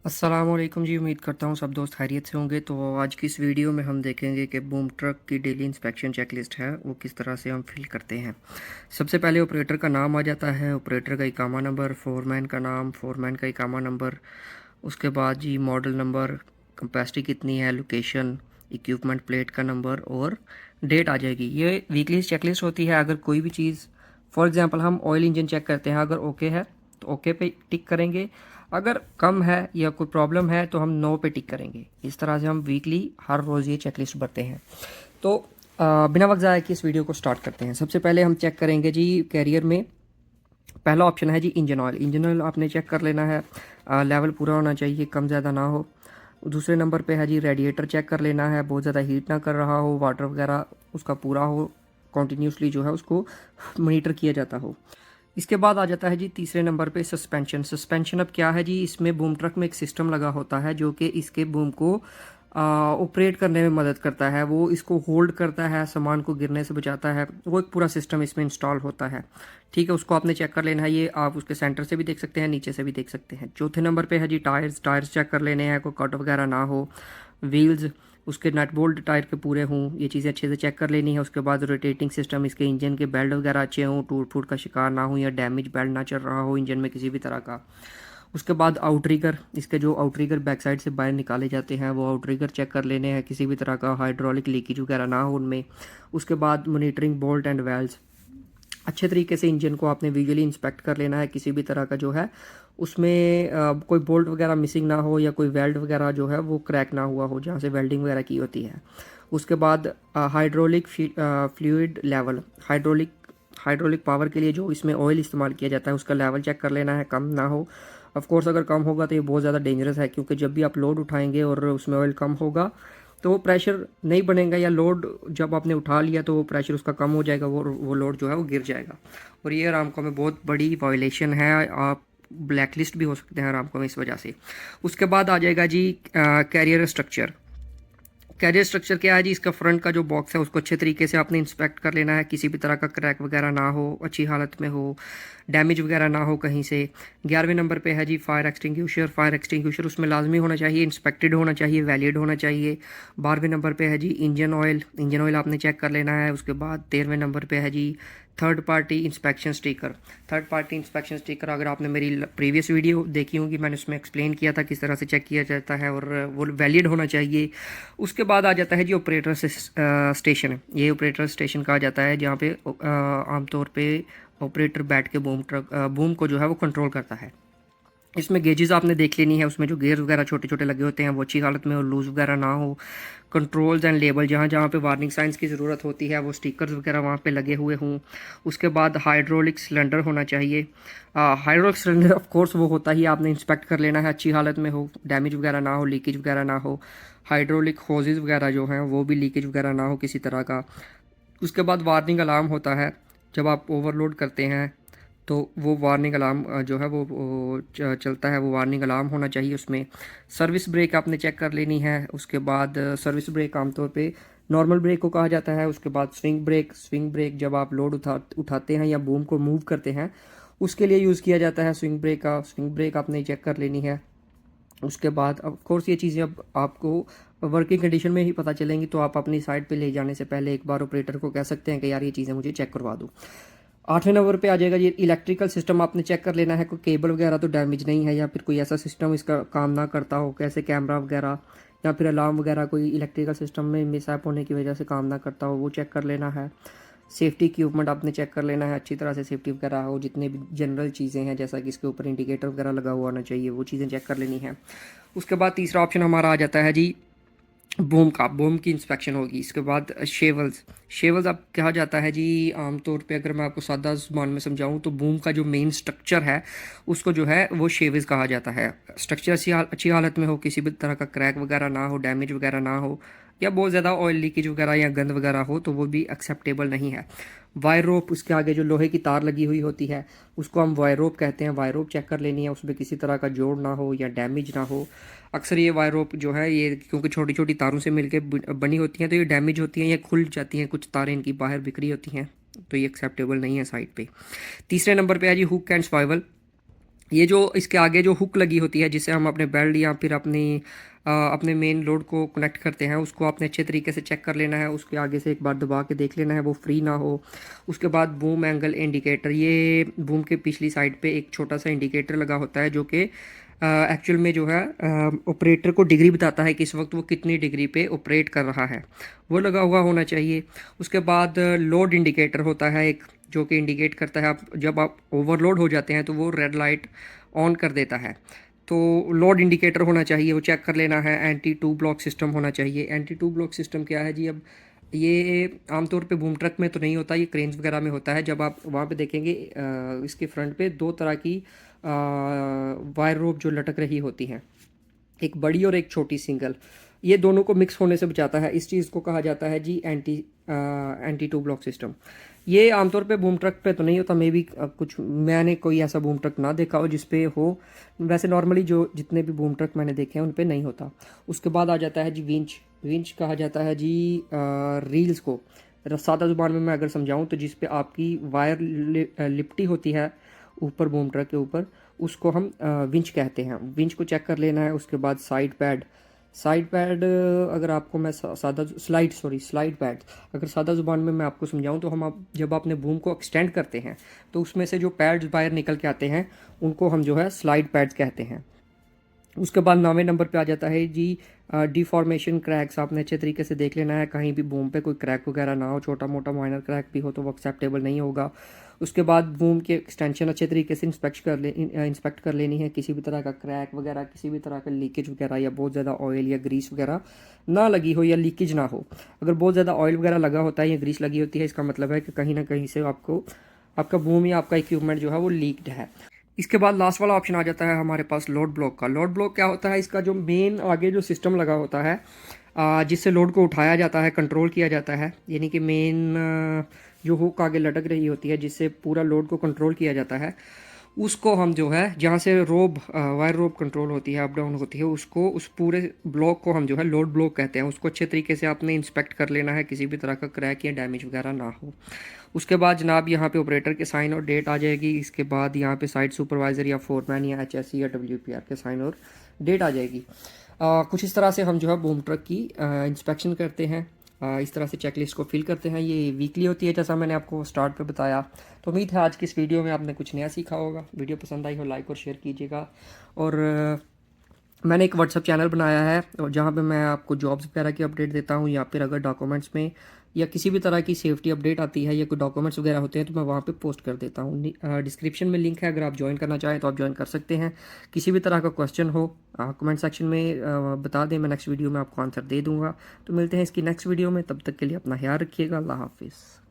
अस्सलामुअलैकुम जी। उम्मीद करता हूँ सब दोस्त खैरियत से होंगे। तो आज की इस वीडियो में हम देखेंगे कि बूम ट्रक की डेली इंस्पेक्शन चेकलिस्ट है वो किस तरह से हम फिल करते हैं। सबसे पहले ऑपरेटर का नाम आ जाता है, ऑपरेटर का इकामा नंबर, फोरमैन का नाम, फोरमैन का इकामा नंबर, उसके बाद जी मॉडल नंबर, कैपेसिटी कितनी है, लोकेशन, इक्विपमेंट प्लेट का नंबर और डेट आ जाएगी। ये वीकली चेकलिस्ट होती है। अगर कोई भी चीज़, फॉर एग्ज़ाम्पल हम ऑयल इंजन चेक करते हैं, अगर ओके है तो ओके पे टिक करेंगे, अगर कम है या कोई प्रॉब्लम है तो हम नो पे टिक करेंगे। इस तरह से हम वीकली हर रोज़ ये चेकलिस्ट भरते हैं। तो बिना वक्त ज़ाया कि इस वीडियो को स्टार्ट करते हैं। सबसे पहले हम चेक करेंगे जी कैरियर में। पहला ऑप्शन है जी इंजन ऑयल। इंजन ऑयल आपने चेक कर लेना है, लेवल पूरा होना चाहिए, कम ज़्यादा ना हो। दूसरे नंबर पे है जी रेडिएटर चेक कर लेना है, बहुत ज़्यादा हीट ना कर रहा हो, वाटर वगैरह उसका पूरा हो, कॉन्टीन्यूसली जो है उसको मॉनिटर किया जाता हो। इसके बाद आ जाता है जी तीसरे नंबर पे सस्पेंशन। सस्पेंशन अब क्या है जी, इसमें बूम ट्रक में एक सिस्टम लगा होता है जो कि इसके बूम को ऑपरेट करने में मदद करता है। वो इसको होल्ड करता है, सामान को गिरने से बचाता है। वो एक पूरा सिस्टम इसमें इंस्टॉल होता है। ठीक है, उसको आपने चेक कर लेना है। ये आप उसके सेंटर से भी देख सकते हैं, नीचे से भी देख सकते हैं। चौथे नंबर पे है जी टायर्स। टायर्स चेक कर लेने हैं, कोई कट वगैरह ना हो। व्हील्स, उसके नट बोल्ट टायर के पूरे हों, ये चीज़ें अच्छे से चेक कर लेनी है। उसके बाद रोटेटिंग सिस्टम, इसके इंजन के बेल्ट वगैरह अच्छे हों, टूट फूट का शिकार ना हो या डैमेज बेल्ट ना चल रहा हो इंजन में किसी भी तरह का। उसके बाद आउटरिगर, इसके जो आउटरिगर बैक साइड से बाहर निकाले जाते हैं वो आउटरिगर चेक कर लेने हैं, किसी भी तरह का हाइड्रोलिक लीकेज वगैरह ना हो उनमें। उसके बाद मॉनिटरिंग बोल्ट एंड वेल्व्स, अच्छे तरीके से इंजन को आपने विजुअली इंस्पेक्ट कर लेना है, किसी भी तरह का जो है उसमें कोई बोल्ट वगैरह मिसिंग ना हो या कोई वेल्ड वगैरह जो है वो क्रैक ना हुआ हो जहाँ से वेल्डिंग वगैरह की होती है। उसके बाद hydraulic fluid level, hydraulic power के लिए जो इसमें ऑयल इस्तेमाल किया जाता है उसका लेवल चेक कर लेना है, कम ना हो। ऑफ कोर्स अगर कम होगा तो ये बहुत ज़्यादा डेंजरस है, क्योंकि जब भी आप लोड उठाएंगे और उसमें ऑयल कम होगा तो वो प्रेशर नहीं बनेगा, या लोड जब आपने उठा लिया तो वो प्रेशर उसका कम हो जाएगा, वो लोड जो है वो गिर जाएगा। और ये अरामको में बहुत बड़ी वायलेशन है, आप ब्लैक लिस्ट भी हो सकते हैं अरामको में इस वजह से। उसके बाद आ जाएगा जी कैरियर स्ट्रक्चर। कैरियर स्ट्रक्चर क्या है जी, इसका फ्रंट का जो बॉक्स है उसको अच्छे तरीके से आपने इंस्पेक्ट कर लेना है, किसी भी तरह का क्रैक वगैरह ना हो, अच्छी हालत में हो, डैमेज वगैरह ना हो कहीं से। 11वें नंबर पे है जी फायर एक्सटिंग्विशर। फायर एक्सटिंग्विशर उसमें लाजमी होना चाहिए, इंस्पेक्टेड होना चाहिए, वैलिड होना चाहिए। 12वें नंबर पे है जी इंजन ऑयल। इंजन ऑयल आपने चेक कर लेना है। उसके बाद 13वें नंबर पे है जी third party inspection sticker. Third party inspection sticker अगर आपने मेरी प्रीवियस वीडियो देखी होगी, मैंने उसमें एक्सप्लेन किया था किस तरह से चेक किया जाता है, और वो वैलिड होना चाहिए। उसके बाद आ जाता है जी ऑपरेटर स्टेशन। ये ऑपरेटर स्टेशन कहा जाता है जहाँ पे आमतौर पे ऑपरेटर बैठ के बूम को जो है वो कंट्रोल करता है। इसमें गेजेस आपने देख लेनी है, उसमें जो गेयर वगैरह छोटे छोटे लगे होते हैं वो अच्छी हालत में हो, लूज़ वगैरह ना हो। कंट्रोल्स एंड लेबल, जहाँ जहाँ पे वार्निंग साइंस की ज़रूरत होती है वो स्टिकर्स वगैरह वहाँ पे लगे हुए हों। उसके बाद हाइड्रोलिक सिलेंडर होना चाहिए। हाइड्रोलिक सिलेंडर ऑफ कोर्स वो होता ही, आपने इंस्पेक्ट कर लेना है, अच्छी हालत में हो, डैमेज वगैरह ना हो, लीकेज वगैरह ना हो। हाइड्रोलिक होजेज़ वगैरह जो हैं वो भी लीकेज वगैरह ना हो किसी तरह का। उसके बाद वार्निंग अलार्म होता है, जब आप ओवरलोड करते हैं तो वो वार्निंग अलार्म जो है वो चलता है, वो वार्निंग अलार्म होना चाहिए उसमें। सर्विस ब्रेक आपने चेक कर लेनी है। उसके बाद सर्विस ब्रेक आमतौर पे नॉर्मल ब्रेक को कहा जाता है। उसके बाद स्विंग ब्रेक। स्विंग ब्रेक जब आप लोड उठाते हैं या बूम को मूव करते हैं उसके लिए यूज़ किया जाता है स्विंग ब्रेक का। स्विंग ब्रेक आपने चेक कर लेनी है। उसके बाद ऑफ कोर्स ये चीज़ें अब आपको वर्किंग कंडीशन में ही पता चलेंगी, तो आप अपनी साइट पे ले जाने से पहले एक बार ऑपरेटर को कह सकते हैं कि यार ये चीज़ें मुझे चेक करवा दो। 8वें नंबर पे आ जाएगा ये इलेक्ट्रिकल सिस्टम। आपने चेक कर लेना है कोई केबल वगैरह तो डैमेज नहीं है, या फिर कोई ऐसा सिस्टम इसका काम ना करता हो, कैसे कैमरा वगैरह या फिर अलार्म वगैरह कोई इलेक्ट्रिकल सिस्टम में मिसअप होने की वजह से काम ना करता हो, वो चेक कर लेना है। सेफ्टी इक्विपमेंट आपने चेक कर लेना है, अच्छी तरह से सेफ्टी वगैरह हो, जितने भी जनरल चीज़ें हैं जैसा कि इसके ऊपर इंडिकेटर वगैरह लगा हुआ होना चाहिए, वो चीज़ें चेक कर लेनी है। उसके बाद तीसरा ऑप्शन हमारा आ जाता है जी बूम की इंस्पेक्शन होगी। इसके बाद शेवल्स। शेवल्स अब कहा जाता है जी, आमतौर पे अगर मैं आपको सादा ज़ुबान में समझाऊं तो बूम का जो मेन स्ट्रक्चर है उसको जो है वो शेवल्स कहा जाता है। स्ट्रक्चर अच्छी हालत में हो, किसी भी तरह का क्रैक वगैरह ना हो, डैमेज वगैरह ना हो, या बहुत ज़्यादा ऑयल लीकेज वगैरह या गंद वगैरह हो तो वो भी एक्सेप्टेबल नहीं है। वायर रोप, उसके आगे जो लोहे की तार लगी हुई होती है उसको हम वायर रोप कहते हैं। वायर रोप चेक कर लेनी है, उसमें किसी तरह का जोड़ ना हो या डैमेज ना हो। अक्सर ये वायर रोप जो है ये क्योंकि छोटी छोटी तारों से मिलकर बनी होती हैं तो ये डैमेज होती हैं या खुल जाती हैं, कुछ तारें इनकी बाहर बिखरी होती हैं, तो ये एक्सेप्टेबल नहीं है साइड पे। तीसरे नंबर पे है जी हुक एंड स्वाइवल। ये जो इसके आगे जो हुक लगी होती है जिससे हम अपने बेल्ट या फिर अपने मेन लोड को कनेक्ट करते हैं, उसको आपने अच्छे तरीके से चेक कर लेना है। उसके आगे से एक बार दबा के देख लेना है वो फ्री ना हो। उसके बाद बूम एंगल इंडिकेटर, ये बूम के पिछली साइड पे एक छोटा सा इंडिकेटर लगा होता है जो कि एक्चुअल में जो है ऑपरेटर को डिग्री बताता है कि इस वक्त वो कितनी डिग्री पे ऑपरेट कर रहा है, वो लगा हुआ होना चाहिए। उसके बाद लोड इंडिकेटर होता है एक, जो कि इंडिकेट करता है आप जब आप ओवरलोड हो जाते हैं तो वो रेड लाइट ऑन कर देता है। तो लोड इंडिकेटर होना चाहिए, वो चेक कर लेना है। एंटी टू ब्लॉक सिस्टम होना चाहिए। एंटी टू ब्लॉक सिस्टम क्या है जी? अब ये आमतौर पे बूम ट्रक में तो नहीं होता, ये क्रेन्स वगैरह में होता है। जब आप वहाँ पे देखेंगे इसके फ्रंट पे दो तरह की वायर रोप जो लटक रही होती हैं, एक बड़ी और एक छोटी सिंगल। ये दोनों को मिक्स होने से बचाता है। इस चीज़ को कहा जाता है जी एंटी टू ब्लॉक सिस्टम। ये आमतौर पे बूम ट्रक पे तो नहीं होता, मे बी कुछ मैंने कोई ऐसा बूम ट्रक ना देखा हो जिस पे हो। वैसे नॉर्मली जो जितने भी बूम ट्रक मैंने देखे हैं उन पे नहीं होता। उसके बाद आ जाता है जी विंच। विंच कहा जाता है जी रील्स को। सादा ज़ुबान में मैं अगर समझाऊँ तो जिस पे आपकी वायर लिपटी होती है ऊपर बूम ट्रक के ऊपर, उसको हम विंच कहते हैं। विंच को चेक कर लेना है। उसके बाद साइड पैड। साइड पैड अगर आपको मैं सादा स्लाइड पैड अगर सादा ज़ुबान में मैं आपको समझाऊं तो हम आप जब अपने बूम को एक्सटेंड करते हैं तो उसमें से जो पैड्स बाहर निकल के आते हैं उनको हम जो है स्लाइड पैड्स कहते हैं। उसके बाद 9वें नंबर पे आ जाता है जी डिफॉर्मेशन क्रैक्स। आपने अच्छे तरीके से देख लेना है कहीं भी बूम पे कोई क्रैक वगैरह ना हो, छोटा मोटा माइनर क्रैक भी हो तो वो एक्सेप्टेबल नहीं होगा। उसके बाद बूम की एक्सटेंशन अच्छे तरीके से इंस्पेक्ट कर लेनी है। किसी भी तरह का क्रैक वगैरह, किसी भी तरह का लीकेज वगैरह या बहुत ज़्यादा ऑयल या ग्रीस वगैरह ना लगी हो या लीकेज ना हो। अगर बहुत ज़्यादा ऑयल वगैरह लगा होता है या ग्रीस लगी होती है, इसका मतलब है कि कहीं ना कहीं से आपको आपका बूम या आपका इक्विपमेंट जो है वो लीक्ड है। इसके बाद लास्ट वाला ऑप्शन आ जाता है हमारे पास लोड ब्लॉक का। लोड ब्लॉक क्या होता है? इसका जो मेन आगे जो सिस्टम लगा होता है जिससे लोड को उठाया जाता है, कंट्रोल किया जाता है, यानी कि मेन जो हुक आगे लटक रही होती है जिससे पूरा लोड को कंट्रोल किया जाता है, उसको हम जो है जहाँ से वायर रोप कंट्रोल होती है, अप डाउन होती है, उसको उस पूरे ब्लॉक को हम जो है लोड ब्लॉक कहते हैं। उसको अच्छे तरीके से आपने इंस्पेक्ट कर लेना है, किसी भी तरह का क्रैक या डैमेज वगैरह ना हो। उसके बाद जनाब यहाँ पे ऑपरेटर के साइन और डेट आ जाएगी। इसके बाद यहाँ पे साइट सुपरवाइज़र या फोरमैन या HSE या WPR के साइन और डेट आ जाएगी। कुछ इस तरह से हम जो है बूम ट्रक की इंस्पेक्शन करते हैं। इस तरह से चेकलिस्ट को फिल करते हैं। ये वीकली होती है जैसा मैंने आपको स्टार्ट पे बताया। तो उम्मीद है आज की इस वीडियो में आपने कुछ नया सीखा होगा। वीडियो पसंद आई हो लाइक और शेयर कीजिएगा। और मैंने एक व्हाट्सअप चैनल बनाया है और जहाँ पे मैं आपको जॉब्स वगैरह की अपडेट देता हूँ, या फिर अगर डॉक्यूमेंट्स में या किसी भी तरह की सेफ्टी अपडेट आती है या कोई डॉक्यूमेंट्स वगैरह होते हैं तो मैं वहाँ पे पोस्ट कर देता हूँ। डिस्क्रिप्शन में लिंक है, अगर आप ज्वाइन करना चाहें तो आप ज्वाइन कर सकते हैं। किसी भी तरह का क्वेश्चन हो कमेंट सेक्शन में बता दें, मैं नेक्स्ट वीडियो में आपको आंसर दे दूँगा। तो मिलते हैं इसकी नेक्स्ट वीडियो में, तब तक के लिए अपना ख्याल रखिएगा। अल्लाह हाफिज़।